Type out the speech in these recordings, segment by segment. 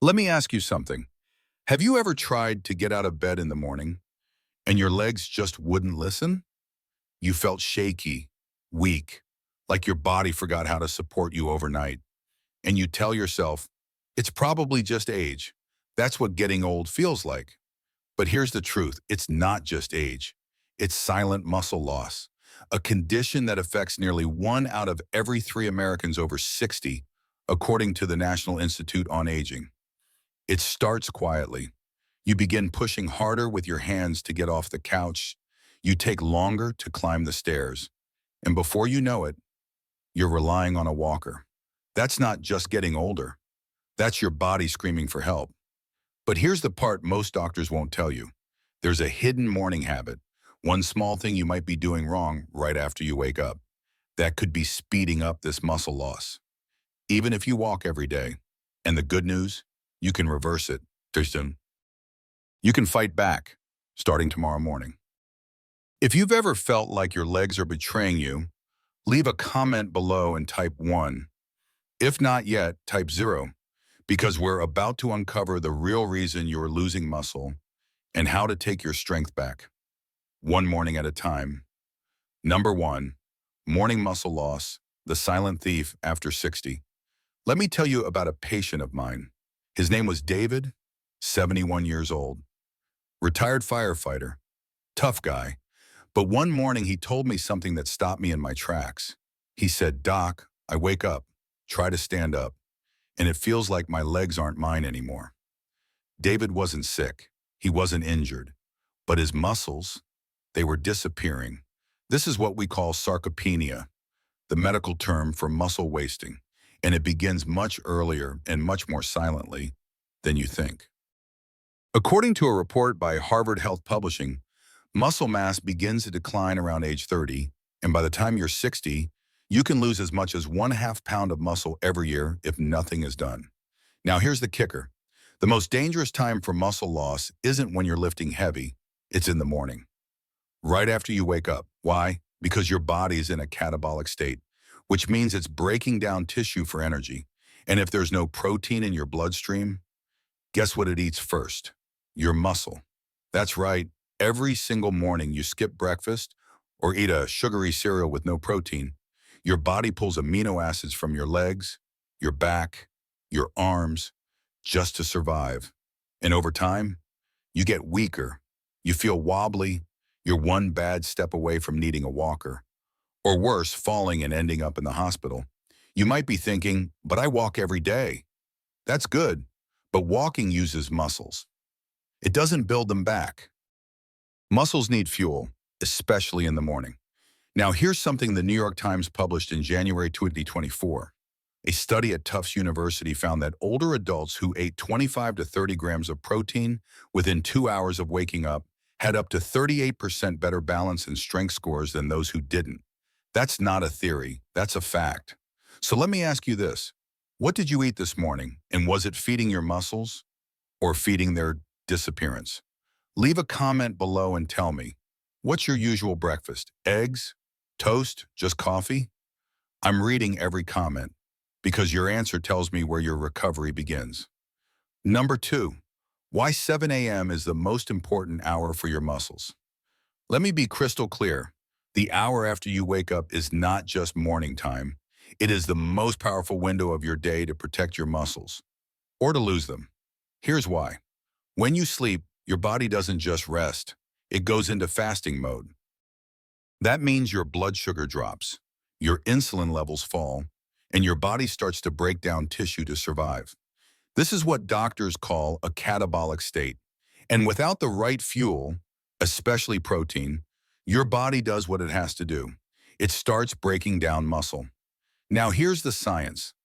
Let me ask you something. Have you ever tried to get out of bed in the morning and your legs just wouldn't listen? You felt shaky, weak, like your body forgot how to support you overnight. And you tell yourself, it's probably just age. That's what getting old feels like. But here's the truth. It's not just age. It's silent muscle loss, a condition that affects nearly 1 out of every 3 Americans over 60, according to the National Institute on Aging. It starts quietly. You begin pushing harder with your hands to get off the couch. You take longer to climb the stairs. And before you know it, you're relying on a walker. That's not just getting older. That's your body screaming for help. But here's the part most doctors won't tell you. There's a hidden morning habit, one small thing you might be doing wrong right after you wake up. That could be speeding up this muscle loss. Even if you walk every day. And the good news, you can reverse it. Tristan, you can fight back, starting tomorrow morning. If you've ever felt like your legs are betraying you, leave a comment below and type 1. If not yet, type 0, because we're about to uncover the real reason you're losing muscle and how to take your strength back, one morning at a time. Number 1, morning muscle loss, the silent thief after 60. Let me tell you about a patient of mine. His name was David, 71 years old, retired firefighter, tough guy. But one morning he told me something that stopped me in my tracks. He said, "Doc, I wake up, try to stand up, and it feels like my legs aren't mine anymore." David wasn't sick. He wasn't injured. But his muscles, they were disappearing. This is what we call sarcopenia, the medical term for muscle wasting, and it begins much earlier and much more silently than you think. According to a report by Harvard Health Publishing, muscle mass begins to decline around age 30, and by the time you're 60, you can lose as much as 1/2 pound of muscle every year if nothing is done. Now here's the kicker. The most dangerous time for muscle loss isn't when you're lifting heavy, it's in the morning. Right after you wake up. Why? Because your body is in a catabolic state, which means it's breaking down tissue for energy. And if there's no protein in your bloodstream, guess what it eats first? Your muscle. That's right. Every single morning you skip breakfast or eat a sugary cereal with no protein, your body pulls amino acids from your legs, your back, your arms, just to survive. And over time, you get weaker, you feel wobbly, you're one bad step away from needing a walker. Or worse, falling and ending up in the hospital. You might be thinking, but I walk every day. That's good, but walking uses muscles. It doesn't build them back. Muscles need fuel, especially in the morning. Now here's something the New York Times published in January 2024. A study at Tufts University found that older adults who ate 25 to 30 grams of protein within 2 hours of waking up had up to 38% better balance and strength scores than those who didn't. That's not a theory, that's a fact. So let me ask you this. What did you eat this morning, and was it feeding your muscles or feeding their disappearance? Leave a comment below and tell me, what's your usual breakfast? Eggs? Toast? Just coffee? I'm reading every comment because your answer tells me where your recovery begins. Number 2, why 7 a.m. is the most important hour for your muscles. Let me be crystal clear. The hour after you wake up is not just morning time. It is the most powerful window of your day to protect your muscles, or to lose them. Here's why. When you sleep, your body doesn't just rest. It goes into fasting mode. That means your blood sugar drops, your insulin levels fall, and your body starts to break down tissue to survive. This is what doctors call a catabolic state. And without the right fuel, especially protein, your body does what it has to do. It starts breaking down muscle. Now here's the science.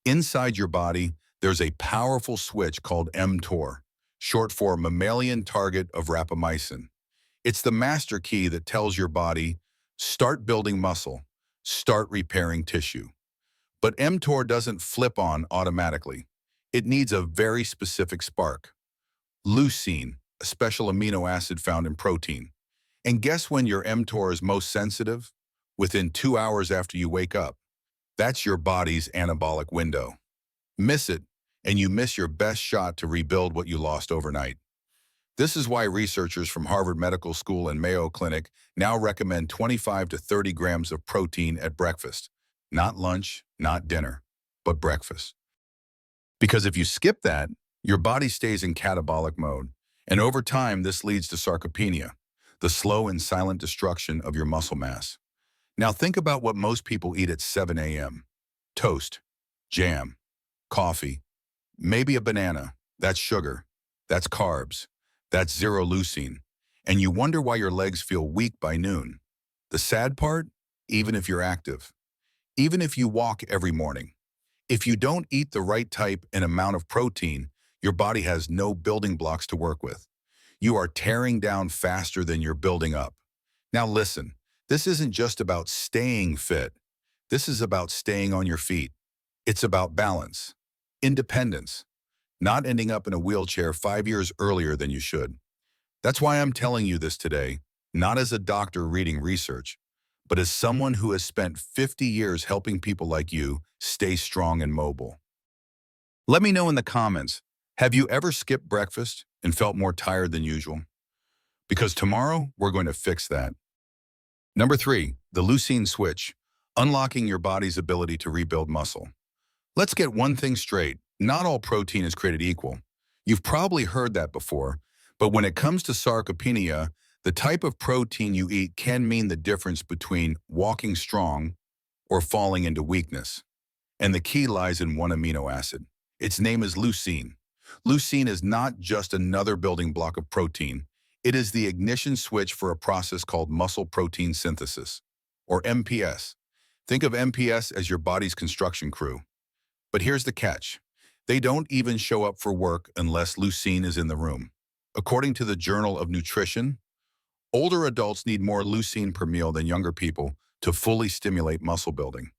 Inside your body, there's a powerful switch called mTOR, short for mammalian target of rapamycin. It's the master key that tells your body, start building muscle, start repairing tissue. But mTOR doesn't flip on automatically. It needs a very specific spark. Leucine, a special amino acid found in protein. And guess when your mTOR is most sensitive? Within 2 hours after you wake up. That's your body's anabolic window. Miss it, and you miss your best shot to rebuild what you lost overnight. This is why researchers from Harvard Medical School and Mayo Clinic now recommend 25 to 30 grams of protein at breakfast. Not lunch, not dinner, but breakfast. Because if you skip that, your body stays in catabolic mode, and over time this leads to sarcopenia, the slow and silent destruction of your muscle mass. Now think about what most people eat at 7 a.m. Toast, jam, coffee, maybe a banana. That's sugar. That's carbs. That's zero leucine. And you wonder why your legs feel weak by noon. The sad part, even if you're active, even if you walk every morning, if you don't eat the right type and amount of protein, your body has no building blocks to work with. You are tearing down faster than you're building up. Now listen, this isn't just about staying fit. This is about staying on your feet. It's about balance, independence, not ending up in a wheelchair 5 years earlier than you should. That's why I'm telling you this today, not as a doctor reading research, but as someone who has spent 50 years helping people like you stay strong and mobile. Let me know in the comments, have you ever skipped breakfast and felt more tired than usual? Because tomorrow, we're going to fix that. Number 3, the leucine switch, unlocking your body's ability to rebuild muscle. Let's get one thing straight. Not all protein is created equal. You've probably heard that before, but when it comes to sarcopenia, the type of protein you eat can mean the difference between walking strong or falling into weakness. And the key lies in one amino acid. Its name is leucine. Leucine is not just another building block of protein. It is the ignition switch for a process called muscle protein synthesis, or MPS. Think of MPS as your body's construction crew. But here's the catch. They don't even show up for work unless leucine is in the room. According to the Journal of Nutrition, older adults need more leucine per meal than younger people to fully stimulate muscle building.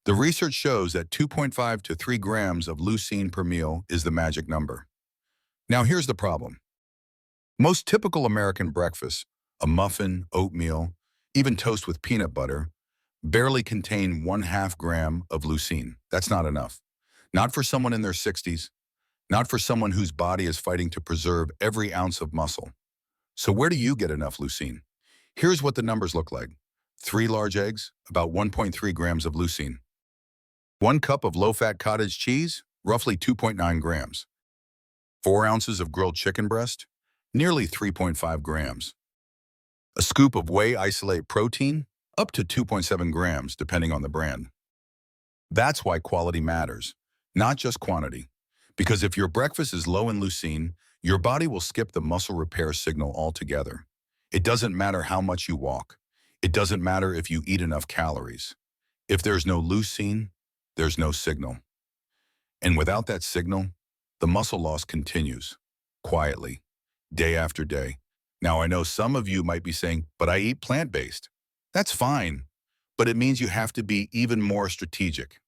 The research shows that 2.5 to 3 grams of leucine per meal is the magic number. Now here's the problem. Most typical American breakfasts, a muffin, oatmeal, even toast with peanut butter, barely contain 1/2 gram of leucine. That's not enough. Not for someone in their 60s, not for someone whose body is fighting to preserve every ounce of muscle. So where do you get enough leucine? Here's what the numbers look like. 3 large eggs, about 1.3 grams of leucine. 1 cup of low-fat cottage cheese, roughly 2.9 grams. 4 ounces of grilled chicken breast, nearly 3.5 grams. A scoop of whey isolate protein, up to 2.7 grams, depending on the brand. That's why quality matters, not just quantity. Because if your breakfast is low in leucine, your body will skip the muscle repair signal altogether. It doesn't matter how much you walk. It doesn't matter if you eat enough calories. If there's no leucine, there's no signal. And without that signal, the muscle loss continues, quietly, day after day. Now I know some of you might be saying, but I eat plant-based. That's fine, but it means you have to be even more strategic.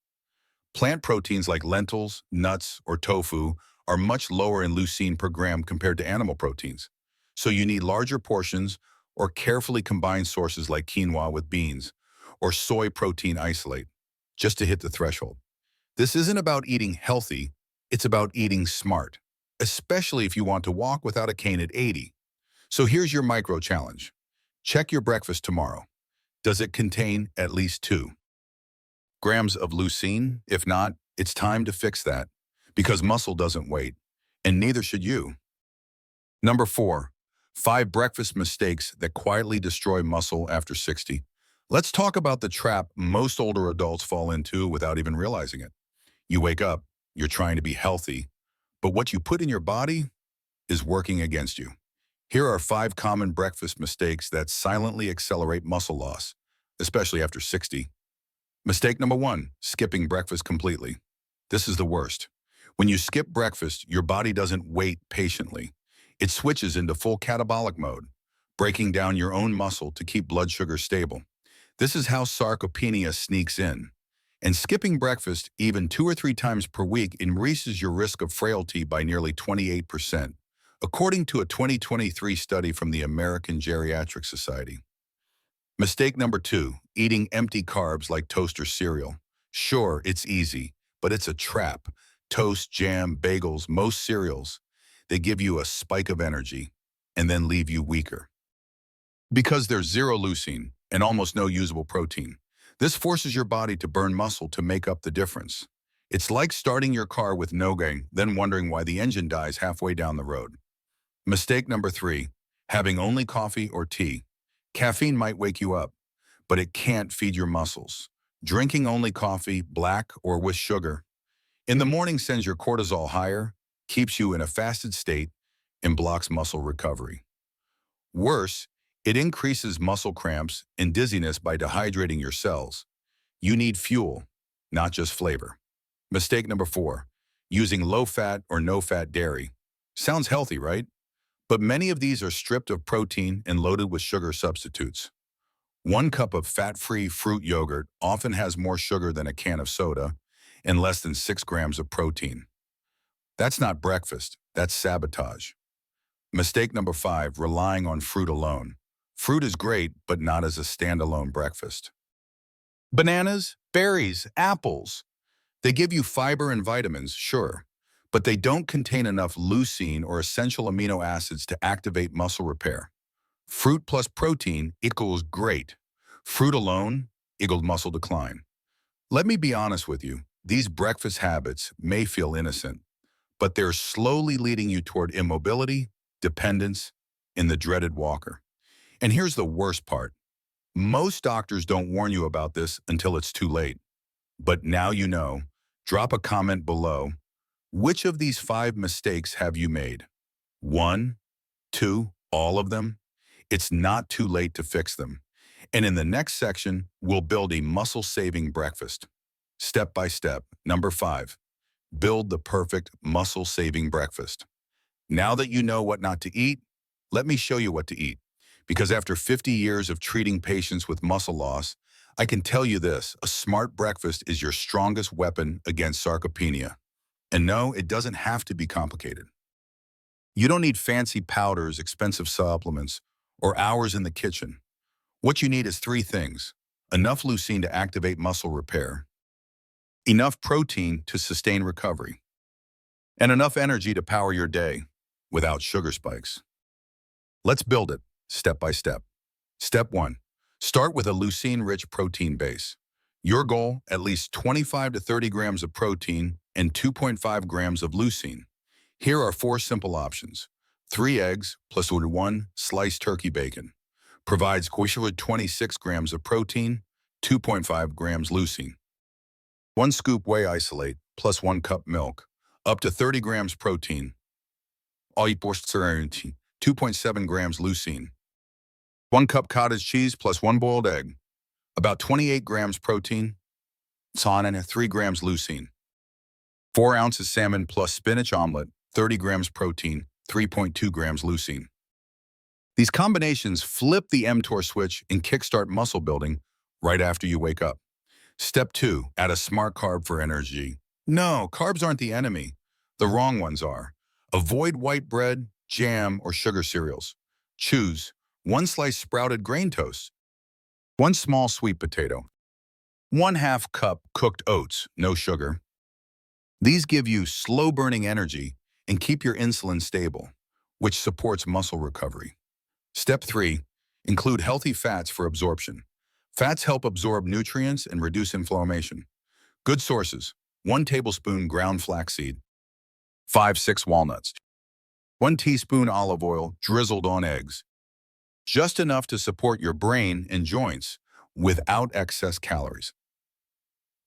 Plant proteins like lentils, nuts, or tofu are much lower in leucine per gram compared to animal proteins. So you need larger portions or carefully combined sources like quinoa with beans or soy protein isolate just to hit the threshold. This isn't about eating healthy, it's about eating smart, especially if you want to walk without a cane at 80. So here's your micro challenge. Check your breakfast tomorrow. Does it contain at least 2 grams of leucine? If not, it's time to fix that, because muscle doesn't wait, and neither should you. Number 4, 5 breakfast mistakes that quietly destroy muscle after 60. Let's talk about the trap most older adults fall into without even realizing it. You wake up, you're trying to be healthy, but what you put in your body is working against you. Here are 5 common breakfast mistakes that silently accelerate muscle loss, especially after 60. Mistake number 1, skipping breakfast completely. This is the worst. When you skip breakfast, your body doesn't wait patiently. It switches into full catabolic mode, breaking down your own muscle to keep blood sugar stable. This is how sarcopenia sneaks in. And skipping breakfast even 2 or 3 times per week increases your risk of frailty by nearly 28%, according to a 2023 study from the American Geriatric Society. Mistake number 2, eating empty carbs like toast or cereal. Sure, it's easy, but it's a trap. Toast, jam, bagels, most cereals, they give you a spike of energy and then leave you weaker. Because there's zero leucine and almost no usable protein, this forces your body to burn muscle to make up the difference. It's like starting your car with no gain, then wondering why the engine dies halfway down the road. Mistake number 3, having only coffee or tea. Caffeine might wake you up, but it can't feed your muscles. Drinking only coffee, black or with sugar, in the morning sends your cortisol higher, keeps you in a fasted state, and blocks muscle recovery. Worse, it increases muscle cramps and dizziness by dehydrating your cells. You need fuel, not just flavor. Mistake number 4, using low-fat or no-fat dairy. Sounds healthy, right? But many of these are stripped of protein and loaded with sugar substitutes. 1 cup of fat-free fruit yogurt often has more sugar than a can of soda and less than 6 grams of protein. That's not breakfast, that's sabotage. Mistake number 5, relying on fruit alone. Fruit is great, but not as a standalone breakfast. Bananas, berries, apples. They give you fiber and vitamins, sure, but they don't contain enough leucine or essential amino acids to activate muscle repair. Fruit plus protein equals great. Fruit alone equals muscle decline. Let me be honest with you. These breakfast habits may feel innocent, but they're slowly leading you toward immobility, dependence, and the dreaded walker. And here's the worst part. Most doctors don't warn you about this until it's too late. But now you know. Drop a comment below. Which of these 5 mistakes have you made? 1, 2, all of them? It's not too late to fix them. And in the next section, we'll build a muscle-saving breakfast. Step by step. Number 5, build the perfect muscle-saving breakfast. Now that you know what not to eat, let me show you what to eat. Because after 50 years of treating patients with muscle loss, I can tell you this, a smart breakfast is your strongest weapon against sarcopenia. And no, it doesn't have to be complicated. You don't need fancy powders, expensive supplements, or hours in the kitchen. What you need is 3 things: enough leucine to activate muscle repair, enough protein to sustain recovery, and enough energy to power your day without sugar spikes. Let's build it step by step. Step 1, start with a leucine-rich protein base. Your goal, at least 25 to 30 grams of protein and 2.5 grams of leucine. Here are 4 simple options. 3 eggs plus 1 sliced turkey bacon. Provides 26 grams of protein, 2.5 grams leucine. 1 scoop whey isolate plus 1 cup milk, up to 30 grams protein. All equals 2.7 grams leucine. 1 cup cottage cheese plus 1 boiled egg, about 28 grams protein, sauna and 3 grams leucine. 4 ounces salmon plus spinach omelet, 30 grams protein, 3.2 grams leucine. These combinations flip the mTOR switch and kickstart muscle building right after you wake up. Step 2, add a smart carb for energy. No, carbs aren't the enemy. The wrong ones are. Avoid white bread, jam, or sugar cereals. Choose 1 slice sprouted grain toast, 1 small sweet potato, 1/2 cup cooked oats, no sugar. These give you slow-burning energy and keep your insulin stable, which supports muscle recovery. Step 3, include healthy fats for absorption. Fats help absorb nutrients and reduce inflammation. Good sources: 1 tablespoon ground flaxseed, 5-6 walnuts, 1 teaspoon olive oil drizzled on eggs. Just enough to support your brain and joints without excess calories.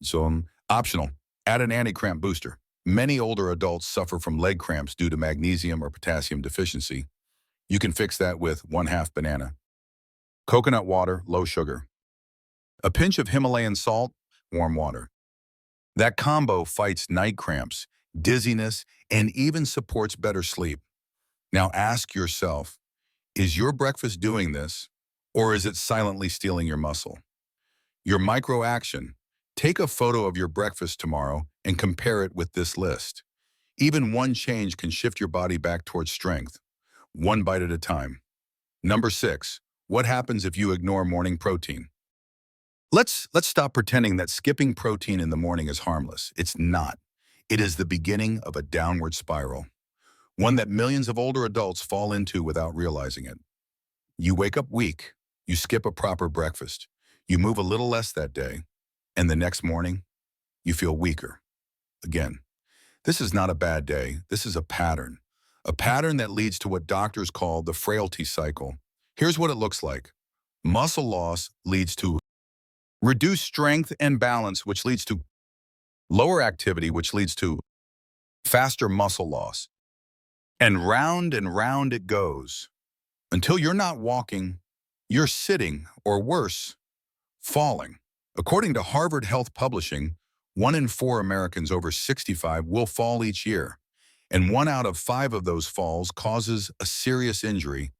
So, optional, add an anti-cramp booster. Many older adults suffer from leg cramps due to magnesium or potassium deficiency. You can fix that with 1/2 banana. Coconut water, low sugar. A pinch of Himalayan salt, warm water. That combo fights night cramps, dizziness, and even supports better sleep. Now ask yourself, is your breakfast doing this, or is it silently stealing your muscle? Your micro action: take a photo of your breakfast tomorrow and compare it with this list. Even one change can shift your body back towards strength, 1 bite at a time. Number 6, what happens if you ignore morning protein? Let's stop pretending that skipping protein in the morning is harmless. It's not. It is the beginning of a downward spiral, one that millions of older adults fall into without realizing it. You wake up weak, you skip a proper breakfast, you move a little less that day, and the next morning, you feel weaker. Again, this is not a bad day, this is a pattern that leads to what doctors call the frailty cycle. Here's what it looks like. Muscle loss leads to reduced strength and balance, which leads to lower activity, which leads to faster muscle loss. And round it goes until you're not walking, you're sitting, or worse, falling. According to Harvard Health Publishing, 1 in 4 Americans over 65 will fall each year, and 1 out of 5 of those falls causes a serious injury,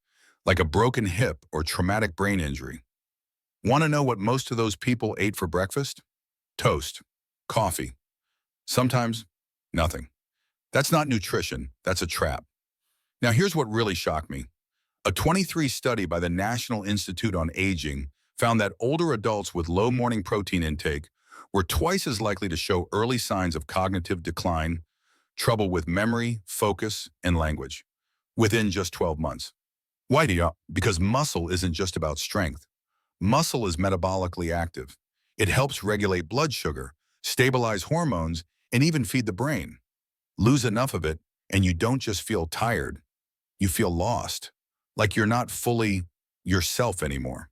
like a broken hip or traumatic brain injury. Want to know what most of those people ate for breakfast? Toast, coffee, sometimes nothing. That's not nutrition, that's a trap. Now here's what really shocked me. A 23 study by the National Institute on Aging found that older adults with low morning protein intake were twice as likely to show early signs of cognitive decline, trouble with memory, focus, and language within just 12 months. Why do you? Because muscle isn't just about strength. Muscle is metabolically active. It helps regulate blood sugar, stabilize hormones, and even feed the brain. Lose enough of it, and you don't just feel tired. You feel lost, like you're not fully yourself anymore.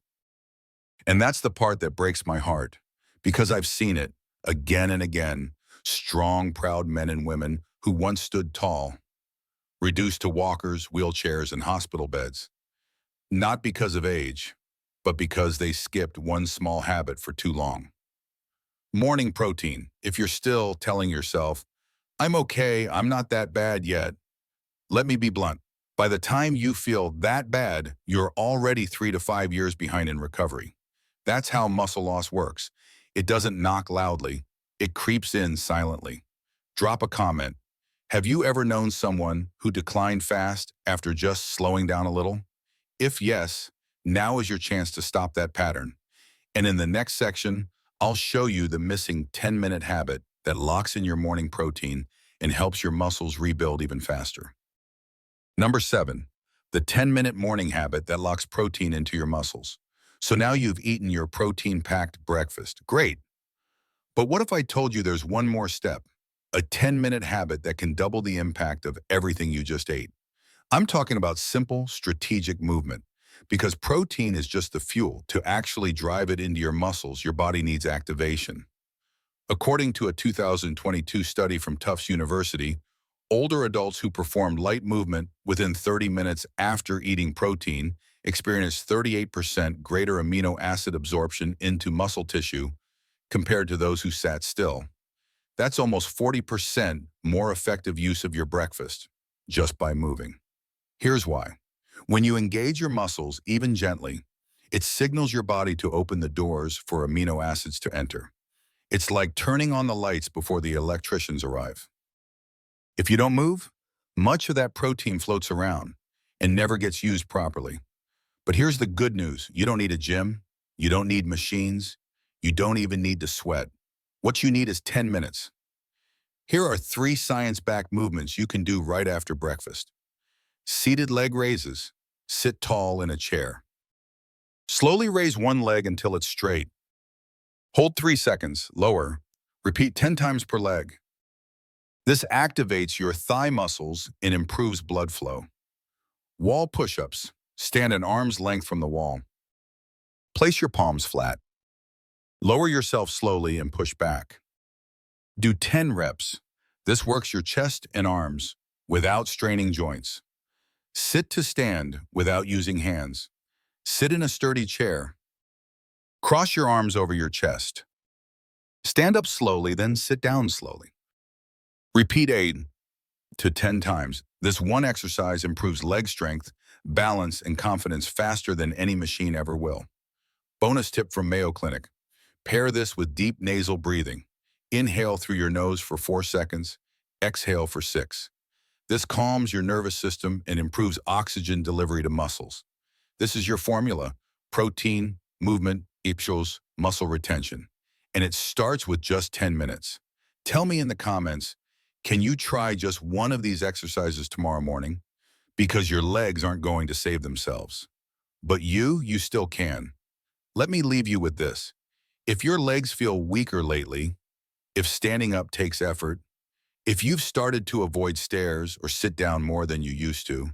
And that's the part that breaks my heart, because I've seen it again and again. Strong, proud men and women who once stood tall, reduced to walkers, wheelchairs, and hospital beds. Not because of age, but because they skipped one small habit for too long. Morning protein. If you're still telling yourself, I'm okay, I'm not that bad yet, let me be blunt. By the time you feel that bad, you're already 3 to 5 years behind in recovery. That's how muscle loss works. It doesn't knock loudly. It creeps in silently. Drop a comment. Have you ever known someone who declined fast after just slowing down a little? If yes, now is your chance to stop that pattern. And in the next section, I'll show you the missing 10-minute habit that locks in your morning protein and helps your muscles rebuild even faster. Number 7, the 10-minute morning habit that locks protein into your muscles. So now you've eaten your protein-packed breakfast. Great. But what if I told you there's one more step? A 10-minute habit that can double the impact of everything you just ate. I'm talking about simple, strategic movement. Because protein is just the fuel. To actually drive it into your muscles, your body needs activation. According to a 2022 study from Tufts University, older adults who performed light movement within 30 minutes after eating protein experienced 38% greater amino acid absorption into muscle tissue compared to those who sat still. That's almost 40% more effective use of your breakfast just by moving. Here's why. When you engage your muscles, even gently, it signals your body to open the doors for amino acids to enter. It's like turning on the lights before the electricians arrive. If you don't move, much of that protein floats around and never gets used properly. But here's the good news. You don't need a gym. You don't need machines. You don't even need to sweat. What you need is 10 minutes. Here are 3 science-backed movements you can do right after breakfast. Seated leg raises. Sit tall in a chair. Slowly raise one leg until it's straight. Hold 3 seconds, lower. Repeat 10 times per leg. This activates your thigh muscles and improves blood flow. Wall push-ups. Stand an arm's length from the wall. Place your palms flat. Lower yourself slowly and push back. Do 10 reps. This works your chest and arms without straining joints. Sit to stand without using hands. Sit in a sturdy chair. Cross your arms over your chest. Stand up slowly, then sit down slowly. Repeat 8 to 10 times. This one exercise improves leg strength, balance, and confidence faster than any machine ever will. Bonus tip from Mayo Clinic. Pair this with deep nasal breathing. Inhale through your nose for 4 seconds. Exhale for 6. This calms your nervous system and improves oxygen delivery to muscles. This is your formula: protein, movement, equals muscle retention. And it starts with just 10 minutes. Tell me in the comments, Can you try just one of these exercises tomorrow morning? Because your legs aren't going to save themselves. But you still can. Let me leave you with this. If your legs feel weaker lately, if standing up takes effort, if you've started to avoid stairs or sit down more than you used to,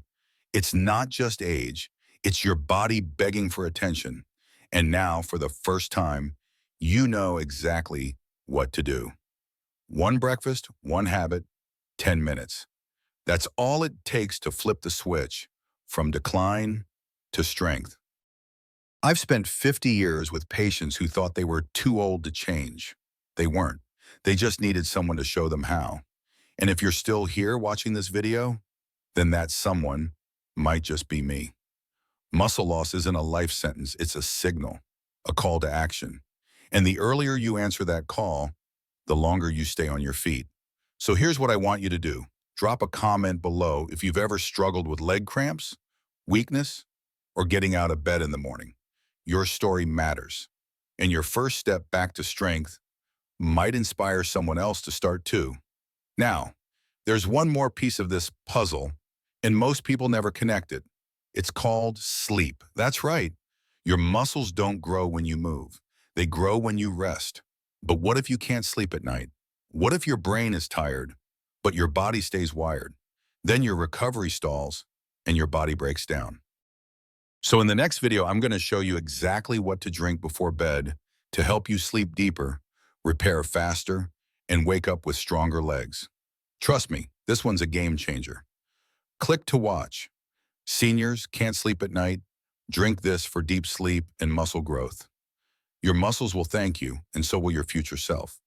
it's not just age, it's your body begging for attention. And now, for the first time, you know exactly what to do. One breakfast, one habit, 10 minutes. That's all it takes to flip the switch from decline to strength. I've spent 50 years with patients who thought they were too old to change. They weren't. They just needed someone to show them how. And if you're still here watching this video, then that someone might just be me. Muscle loss isn't a life sentence, it's a signal, a call to action. And the earlier you answer that call, the longer you stay on your feet. So here's what I want you to do. Drop a comment below if you've ever struggled with leg cramps, weakness, or getting out of bed in the morning. Your story matters, and your first step back to strength might inspire someone else to start too. Now, there's one more piece of this puzzle, and most people never connect it. It's called sleep. That's right. Your muscles don't grow when you move. They grow when you rest. But what if you can't sleep at night? What if your brain is tired, but your body stays wired? Then your recovery stalls, and your body breaks down. So in the next video, I'm going to show you exactly what to drink before bed to help you sleep deeper, repair faster, and wake up with stronger legs. Trust me, this one's a game changer. Click to watch. Seniors can't sleep at night? Drink this for deep sleep and muscle growth. Your muscles will thank you, and so will your future self.